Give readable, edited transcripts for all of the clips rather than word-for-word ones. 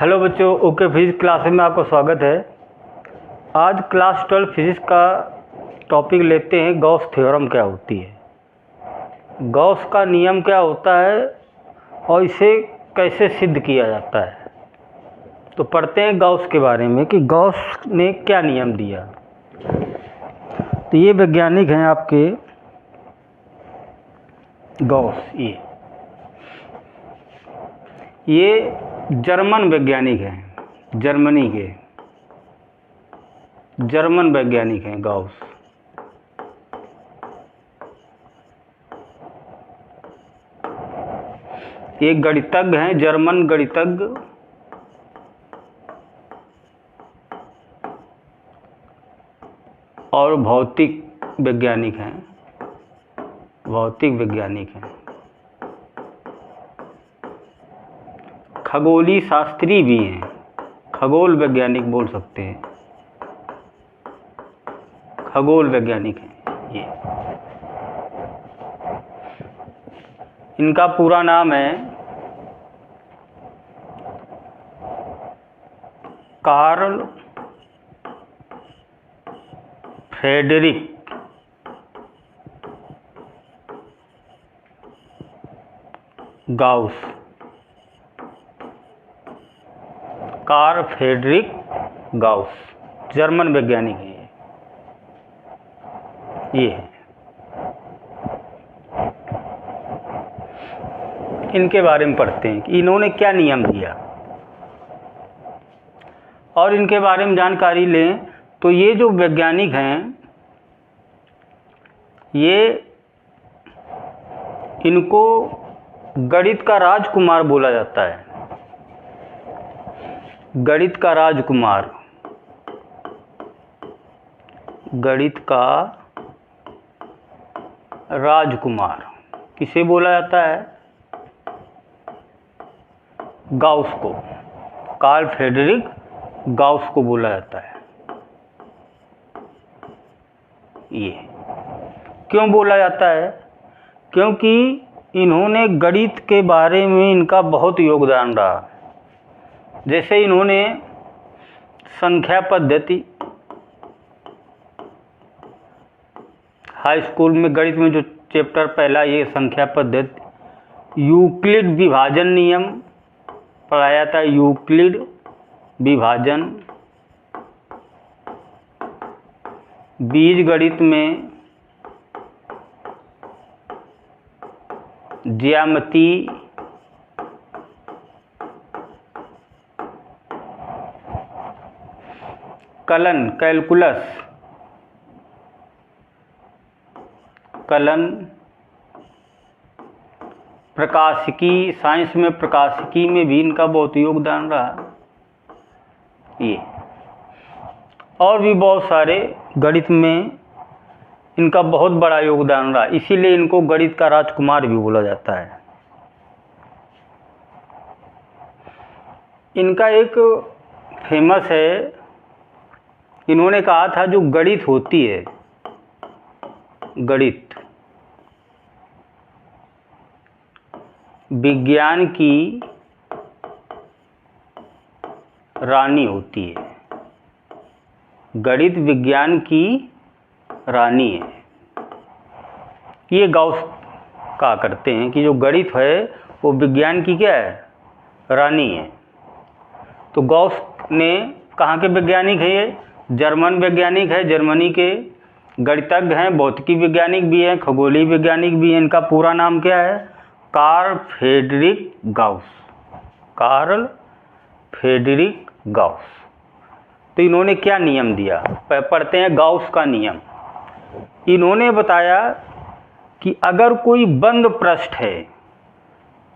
Hello बच्चों, okay physics class में आपका स्वागत है। आज क्लास 12 फिजिक्स का टॉपिक लेते हैं गॉस थ्योरम क्या होती है, गॉस का नियम क्या होता है और इसे कैसे सिद्ध किया जाता है। तो पढ़ते हैं गॉस के बारे में कि गॉस ने क्या नियम दिया। तो ये वैज्ञानिक हैं आपके गॉस, ये जर्मन वैज्ञानिक हैं, जर्मनी के जर्मन वैज्ञानिक हैं गॉस। एक गणितज्ञ हैं, जर्मन गणितज्ञ, और भौतिक वैज्ञानिक हैं, भौतिक वैज्ञानिक हैं, खगोलीय शास्त्री भी हैं, खगोल वैज्ञानिक बोल सकते हैं, खगोल वैज्ञानिक हैं ये। इनका पूरा नाम है Karl Frederick Gauss, Karl Frederick Gauss, German वैज्ञानिक हैं ये है। इनके बारे में पढ़ते हैं कि इन्होंने क्या नियम दिया और इनके बारे में जानकारी लें। तो ये जो वैज्ञानिक हैं, ये इनको गणित का राजकुमार बोला जाता है, गणित का राजकुमार, गणित का राजकुमार किसे बोला जाता है? गाउस को, कार्ल फ्रेडरिक गाउस को बोला जाता है। ये क्यों बोला जाता है? क्योंकि इन्होंने गणित के बारे में इनका बहुत योगदान रहा। जैसे इन्होंने संख्या पद्धति, हाई स्कूल में गणित में जो चैप्टर पहला ये संख्या पद्धति, यूक्लिड विभाजन नियम पढ़ाया था, यूक्लिड विभाजन, बीज गणित में ज्यामिति, कलन कैलकुलस, कलन, प्रकाशिकी, साइंस में प्रकाशिकी में भी इनका बहुत योगदान रहा ये। और भी बहुत सारे गणित में इनका बहुत बड़ा योगदान रहा, इसीलिए इनको गणित का राजकुमार भी बोला जाता है। इनका एक फेमस है, इन्होंने कहा था जो गणित होती है, गणित विज्ञान की रानी होती है, गणित विज्ञान की रानी है। ये गाउस कहा करते हैं कि जो गणित है वो विज्ञान की क्या है? रानी है। तो गाउस ने कहाँ के वैज्ञानिक है? ये जर्मन वैज्ञानिक है, जर्मनी के गणितज्ञ हैं, भौतिकी वैज्ञानिक भी हैं, खगोलीय वैज्ञानिक भी हैं। इनका पूरा नाम क्या है? Karl Frederick Gauss, Karl Frederick Gauss. तो इन्होंने क्या नियम दिया? पढ़ते हैं गाउस का नियम। इन्होंने बताया कि अगर कोई बंद पृष्ठ है,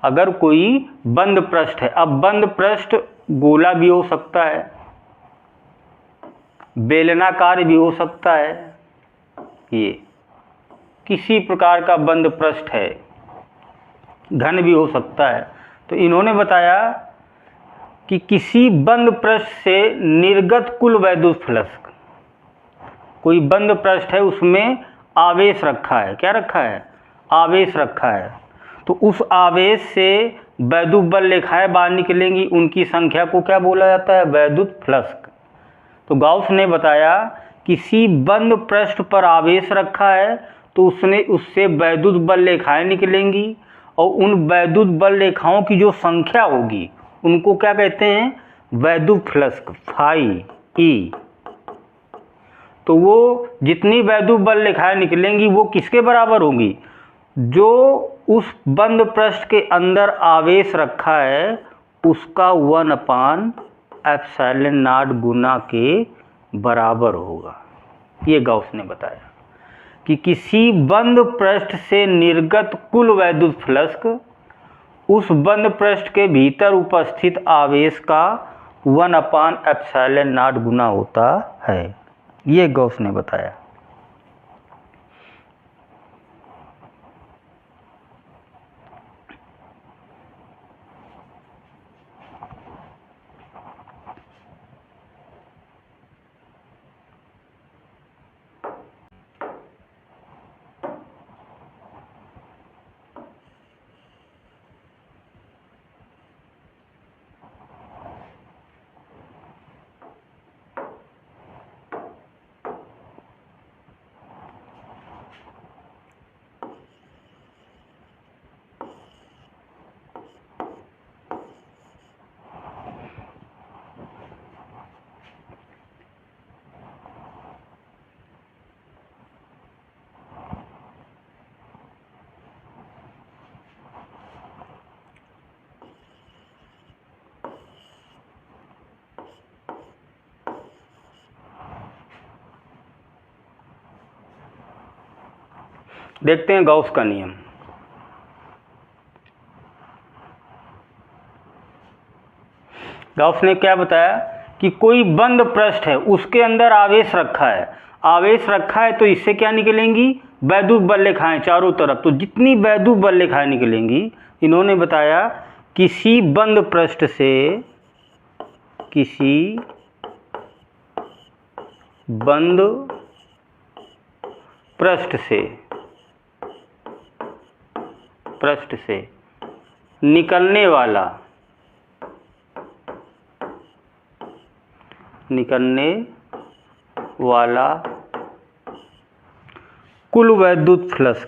अगर कोई बंद पृष्ठ है, अब बंद पृष्ठ गोला भी हो सकता है, बेलनाकार भी हो सकता है, ये किसी प्रकार का बंद पृष्ठ है, घन भी हो सकता है। तो इन्होंने बताया कि किसी बंद पृष्ठ से निर्गत कुल वैद्युत फ्लक्स, कोई बंद पृष्ठ है उसमें आवेश रखा है, क्या रखा है? आवेश रखा है। तो उस आवेश से वैद्युत बल रेखाएं बाहर निकलेंगी, उनकी संख्या को क्या बोला जाता है? वैद्युत फ्लक्स। तो गाउस ने बताया किसी बंद पृष्ठ पर आवेश रखा है तो उससे वैद्युत बल रेखाएं निकलेंगी, और उन वैद्युत बल रेखाओं की जो संख्या होगी उनको क्या कहते हैं? वैद्युत फ्लक्स, फाई ई। तो वो जितनी वैद्युत बल रेखाएं निकलेंगी वो किसके बराबर होंगी? जो उस बंद पृष्ठ के अंदर आवेश रखा है उसका 1/ε0 गुना के बराबर होगा। ये गाउस ने बताया कि किसी बंद पृष्ठ से निर्गत कुल वैद्युत फ्लक्स उस बंद पृष्ठ के भीतर उपस्थित आवेश का 1/ε0 गुना होता है। ये गाउस ने बताया। देखते हैं गाउस का नियम। गाउस ने क्या बताया कि कोई बंद पृष्ठ है, उसके अंदर आवेश रखा है, आवेश रखा है तो इससे क्या निकलेंगी? वैद्युत बल रेखाएं चारों तरफ। तो जितनी वैद्युत बल रेखाएं निकलेंगी, इन्होंने बताया किसी बंद पृष्ठ से, किसी बंद पृष्ठ से निकलने वाला कुल वैद्युत फ्लक्स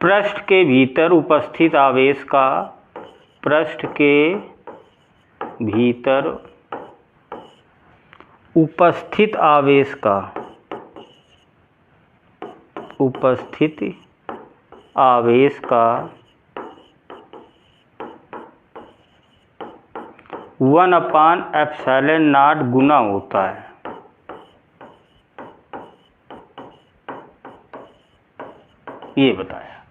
पृष्ठ के भीतर उपस्थित आवेश का, पृष्ठ के भीतर उपस्थित आवेश का 1/ε0 गुना होता है। ये बताया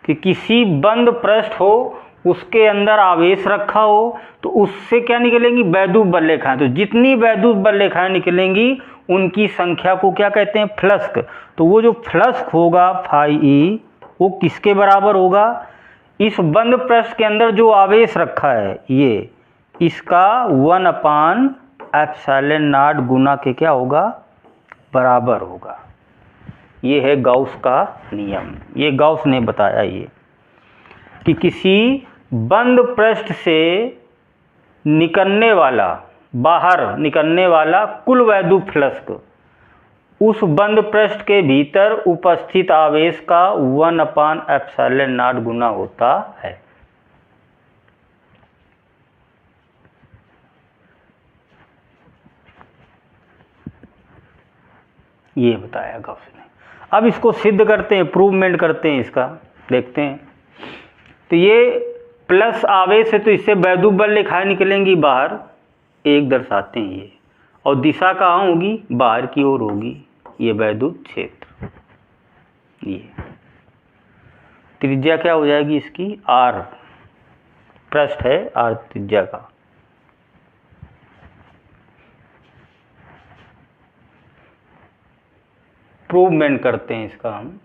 कि किसी बंद पृष्ठ हो, उसके अंदर आवेश रखा हो तो उससे क्या निकलेंगी? वैद्युत बल रेखाएं। तो जितनी वैद्युत बल रेखाएं निकलेंगी उनकी संख्या को क्या कहते हैं? फ्लक्स। तो वो जो फ्लक्स होगा फाई ई, वो किसके बराबर होगा? इस बंद पृष्ठ के अंदर जो आवेश रखा है ये, इसका 1/ε0 गुना के क्या होगा? बराबर होगा। ये है गाउस का नियम। ये गाउस ने बताया ये कि किसी बंद पृष्ठ से बाहर निकलने वाला कुल वैद्युत फ्लक्स उस बंद पृष्ठ के भीतर उपस्थित आवेश का 1/ε0 गुना होता है। ये बताया गाउस ने। अब इसको सिद्ध करते हैं, प्रूवमेंट करते हैं इसका, देखते हैं। तो ये प्लस आवेश है तो इससे वैद्युत बल रेखाएं निकलेंगी बाहर, एक दर्शाते हैं ये, और दिशा कहाँ होगी? बाहर की ओर होगी। ये वैद्युत क्षेत्र, ये त्रिज्या क्या हो जाएगी इसकी? आर, पृष्ठ है आर त्रिज्या का। प्रूवमेंट करते हैं इसका हम।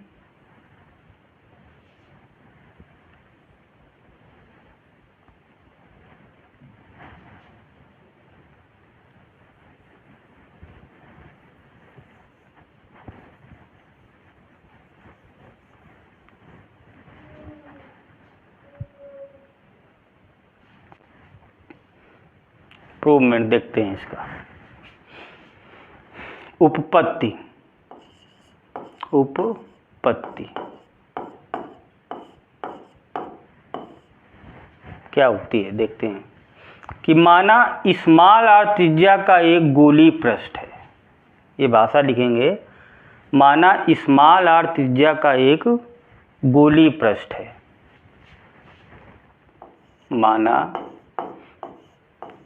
इम्प्रूवमेंट देखते हैं इसका। उपपत्ति, उपपत्ति क्या होती है देखते हैं कि माना स्मॉल आर त्रिज्या का एक गोलीय पृष्ठ है। ये भाषा लिखेंगे, माना स्मॉल आर त्रिज्या का एक गोलीय पृष्ठ है। माना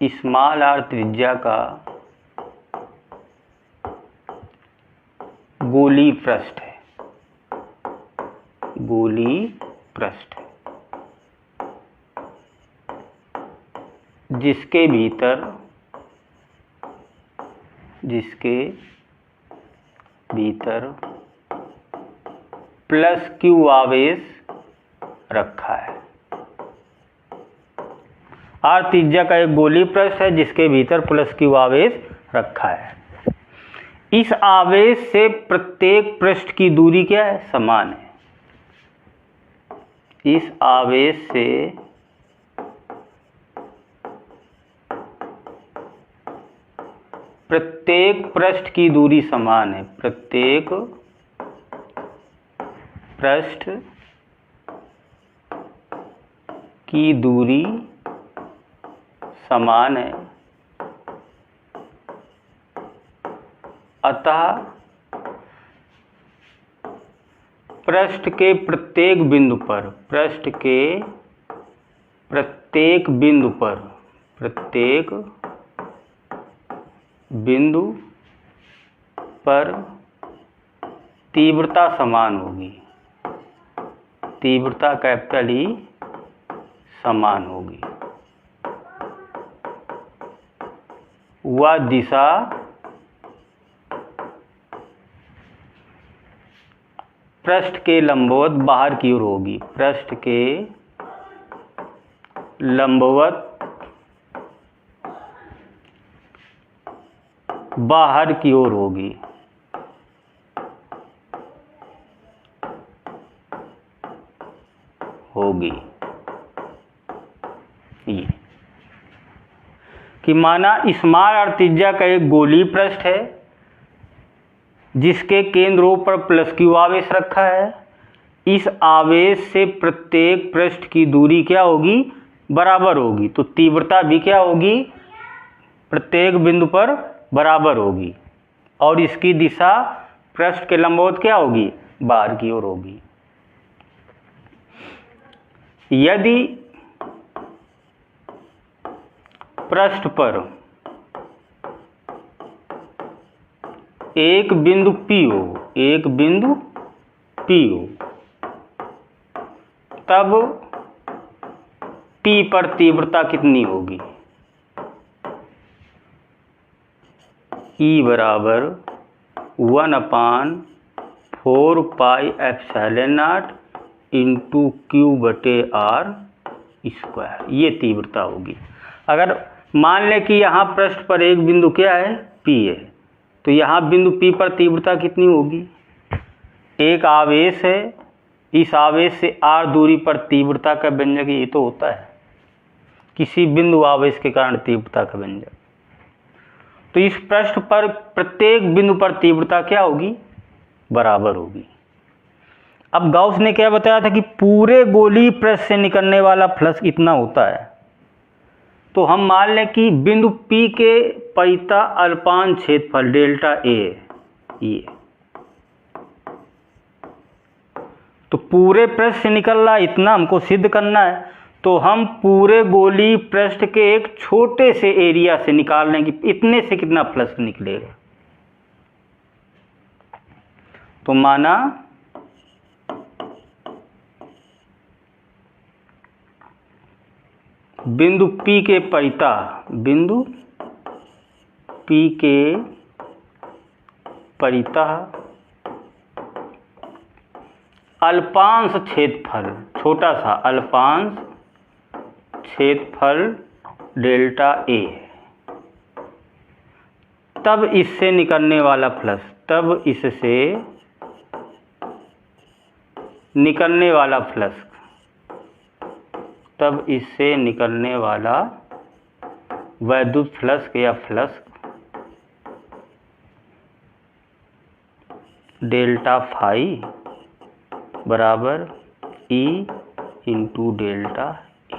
स्मॉल आर त्रिज्या का गोलीय पृष्ठ है, गोलीय पृष्ठ है, जिसके भीतर प्लस क्यू आवेश रखा है। आर त्रिज्या का एक गोलीय पृष्ठ है जिसके भीतर प्लस क्यू आवेश रखा है। इस आवेश से प्रत्येक पृष्ठ की दूरी क्या है? समान है। इस आवेश से प्रत्येक पृष्ठ की दूरी समान है। प्रत्येक पृष्ठ की दूरी समान है, अतः पृष्ठ के प्रत्येक बिंदु पर, पृष्ठ के प्रत्येक बिंदु पर, प्रत्येक बिंदु पर तीव्रता समान होगी। तीव्रता कैपिटल ई समान होगी। वह दिशा पृष्ठ के लंबवत बाहर की ओर होगी। पृष्ठ के लंबवत बाहर की ओर होगी। ये कि माना स्मॉल आर त्रिज्या का एक गोलीय पृष्ठ है जिसके केंद्रों पर प्लस क्यू आवेश रखा है। इस आवेश से प्रत्येक पृष्ठ की दूरी क्या होगी? बराबर होगी। तो तीव्रता भी क्या होगी? प्रत्येक बिंदु पर बराबर होगी और इसकी दिशा पृष्ठ के लंबवत क्या होगी? बाहर की ओर होगी। यदि पृष्ठ पर एक बिंदु P हो, एक बिंदु P हो, तब P पर तीव्रता कितनी होगी? E बराबर 1/4 pi epsilon not into Q बटे आर स्क्वायर, ये तीव्रता होगी। अगर मान लें कि यहाँ पृष्ठ पर एक बिंदु क्या है? P है, तो यहाँ बिंदु P पर तीव्रता कितनी होगी? एक आवेश है, इस आवेश से r दूरी पर तीव्रता का व्यंजक ये तो होता है, किसी बिंदु आवेश के कारण तीव्रता का व्यंजक। तो इस पृष्ठ पर प्रत्येक बिंदु पर तीव्रता क्या होगी? बराबर होगी। अब गाउस ने क्या बताया था कि पूरे गोलीय पृष्ठ से निकलने वाला फ्लक्स इतना होता है। तो हम मान लें कि बिंदु P के परिता अल्पांश क्षेत्रफल डेल्टा A ये, तो पूरे पृष्ठ से निकल रहा इतना हमको सिद्ध करना है। तो हम पूरे गोलीय पृष्ठ के एक छोटे से एरिया से निकाल लें कि इतने से कितना फ्लक्स निकलेगा। तो माना बिंदु P के परिता, बिंदु P के परिता अल्पांश क्षेत्रफल, छोटा सा अल्पांश क्षेत्रफल डेल्टा A, तब इससे निकलने वाला फ्लक्स, तब इससे निकलने वाला फ्लक्स, तब इससे निकलने वाला वैद्युत फ्लक्स या फ्लक्स डेल्टा फाई बराबर E into delta A.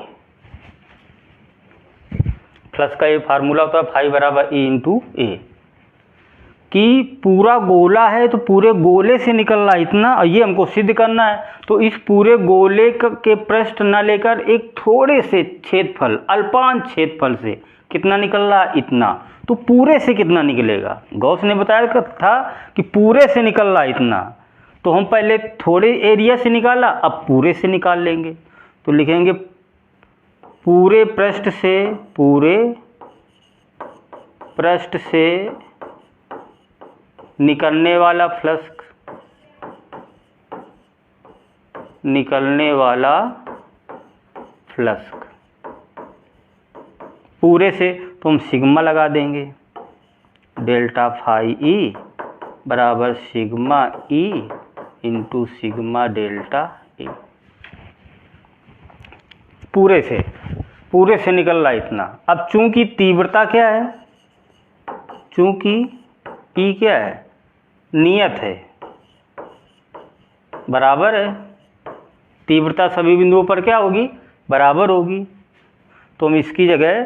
Flux का ये फार्मूला होता है फाई बराबर ई इंटू ए, कि पूरा गोला है तो पूरे गोले से निकल रहा है इतना, और ये हमको सिद्ध करना है। तो इस पूरे गोले के पृष्ठ न लेकर एक थोड़े से क्षेत्रफल, अल्पांश क्षेत्रफल से कितना निकल रहा है इतना, तो पूरे से कितना निकलेगा। गॉस ने बताया था कि पूरे से निकल रहा है इतना, तो हम पहले थोड़े एरिया से निकाला, अब पूरे से निकाल लेंगे। तो लिखेंगे पूरे पृष्ठ से निकलने वाला फ्लक्स पूरे से, तो हम सिग्मा लगा देंगे, डेल्टा फाई ई बराबर sigma E into sigma delta A. पूरे से निकल रहा है इतना। अब चूंकि तीव्रता क्या है, चूंकि ई क्या है, नियत है, बराबर है, तीव्रता सभी बिंदुओं पर क्या होगी, बराबर होगी। तो हम इसकी जगह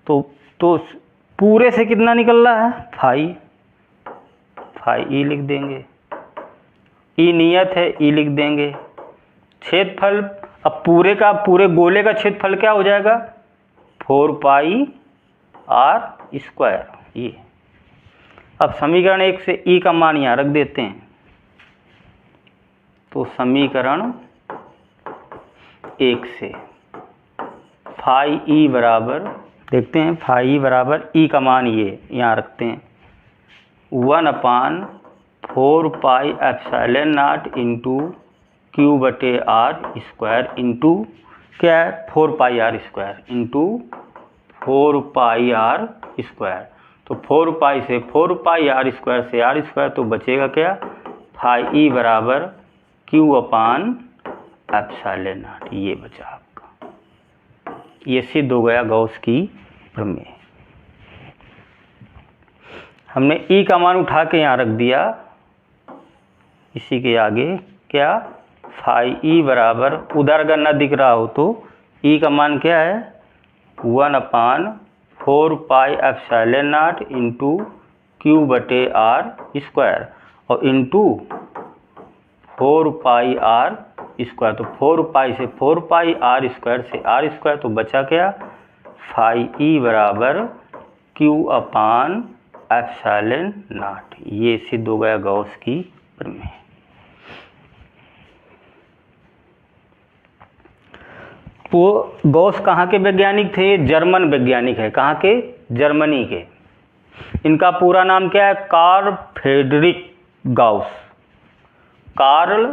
तो पूरे से कितना निकल रहा है, फाई ई लिख देंगे, ई नियत है, ई लिख देंगे। क्षेत्रफल, अब पूरे गोले का क्षेत्रफल क्या हो जाएगा, 4 पाई आर स्क्वायर। ये अब समीकरण 1 से ई का मान यहाँ रख देते हैं, तो समीकरण 1 से फाई ई बराबर, देखते हैं फाई ई बराबर ई का मान ये यहाँ रखते हैं 1/4 pi epsilon not into Q बटे आर स्क्वायर इंटू क्या है 4 pi R square into 4 pi R square. तो 4 पाई से 4 पाई आर स्क्वायर से आर स्क्वायर, तो बचेगा क्या, फाई ई बराबर क्यू अपान एप्सिलॉन नॉट। ये बचा आपका, ये सिद्ध हो गया गॉस की प्रमेय। हमने ई का मान उठा के यहाँ रख दिया, इसी के आगे क्या, फाई ई बराबर, उधर अगर न दिख रहा हो तो ई का मान क्या है, 1/4 pi epsilon not into Q बटे आर स्क्वायर और इंटू 4 पाई आर स्क्वायर। तो 4 पाई से 4 पाई आर स्क्वायर से आर स्क्वायर, तो बचा क्या, फाई ई बराबर क्यू अपान एप्सिलॉन नॉट। ये सिद्ध हो गया गॉस की प्रमेय। वो गॉस कहाँ के वैज्ञानिक थे, जर्मन वैज्ञानिक है। कहाँ के, जर्मनी के। इनका पूरा नाम क्या है, Karl Frederick Gauss. Karl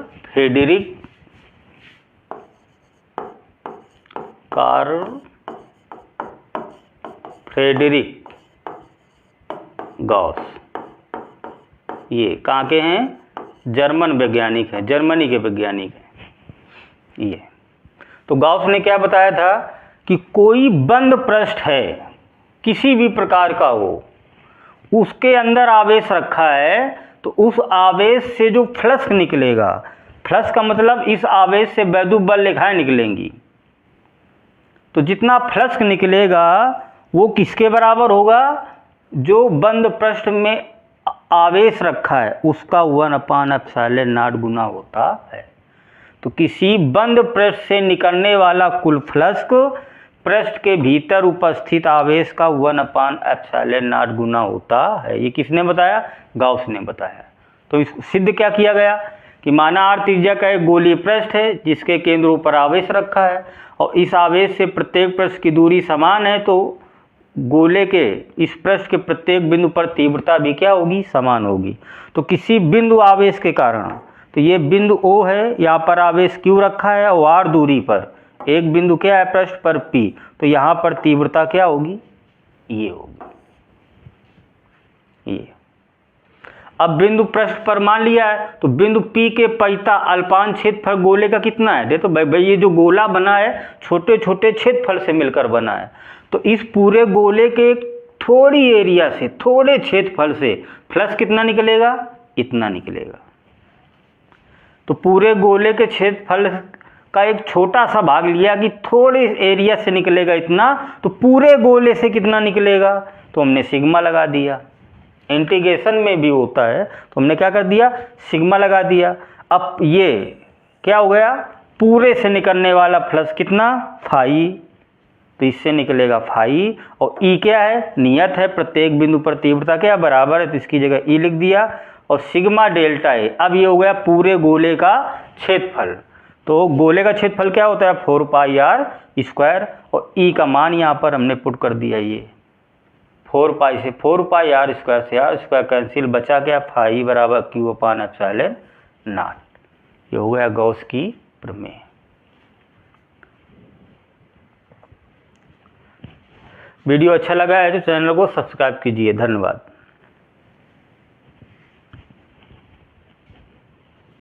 Frederick Gauss. ये कहाँ के हैं, जर्मन वैज्ञानिक हैं, जर्मनी के वैज्ञानिक हैं ये। तो गॉस ने क्या बताया था कि कोई बंद पृष्ठ है, किसी भी प्रकार का हो, उसके अंदर आवेश रखा है, तो उस आवेश से जो फ्लक्स निकलेगा, फ्लक्स का मतलब इस आवेश से वैद्युत बल रेखाएं निकलेंगी, तो जितना फ्लक्स निकलेगा वो किसके बराबर होगा, जो बंद पृष्ठ में आवेश रखा है उसका 1/एप्सिलॉन नॉट गुना होता है। तो किसी बंद पृष्ठ से निकलने वाला कुल फ्लक्स पृष्ठ के भीतर उपस्थित आवेश का 1/एप्सिलॉन नॉट गुना होता है। ये किसने बताया, गॉस ने बताया। तो इस सिद्ध क्या किया गया कि माना आर त्रिज्या का एक गोलीय पृष्ठ है जिसके केंद्रों पर आवेश रखा है, और इस आवेश से प्रत्येक पृष्ठ की दूरी समान है, तो गोले के इस पृष्ठ के प्रत्येक बिंदु पर तीव्रता भी क्या होगी, समान होगी। तो किसी बिंदु आवेश के कारण, तो ये बिंदु O है, यहाँ पर आवेश Q रखा है और R दूरी पर एक बिंदु क्या है पृष्ठ पर P, तो यहाँ पर तीव्रता क्या होगी, ये होगी ये। अब बिंदु पृष्ठ पर मान लिया है, तो बिंदु P के परिता अल्पांश क्षेत्रफल गोले का कितना है? देखो भाई ये जो गोला बना है छोटे छोटे क्षेत्रफल से मिलकर बना है, तो इस पूरे गोले के थोड़ी एरिया से, थोड़े क्षेत्रफल से फ्लक्स कितना निकलेगा? इतना निकलेगा। तो पूरे गोले के क्षेत्रफल का एक छोटा सा भाग लिया कि थोड़े एरिया से निकलेगा इतना, तो पूरे गोले से कितना निकलेगा? तो हमने सिग्मा लगा दिया। इंटीग्रेशन में भी होता है, तो हमने क्या कर दिया? सिग्मा लगा दिया। अब ये क्या हो गया? पूरे से निकलने वाला फ्लक्स कितना? फाई, तो इससे निकलेगा फाई। और ई क्या है? नियत है, प्रत्येक बिंदु पर तीव्रता क्या बराबर है, तो इसकी जगह ई लिख दिया। और सिग्मा डेल्टा ए, अब ये हो गया पूरे गोले का क्षेत्रफल। तो गोले का क्षेत्रफल क्या होता है? 4 पाई आर स्क्वायर, और ई का मान यहाँ पर हमने पुट कर दिया, ये 4 पाई से 4 पाई आर स्क्वायर से आर स्क्वायर कैंसिल, बचा क्या? फाई बराबर क्यू अपान एप्सिलॉन नॉट। ये हो गया गॉस की प्रमेय। वीडियो अच्छा लगा है तो चैनल को सब्सक्राइब कीजिए। धन्यवाद।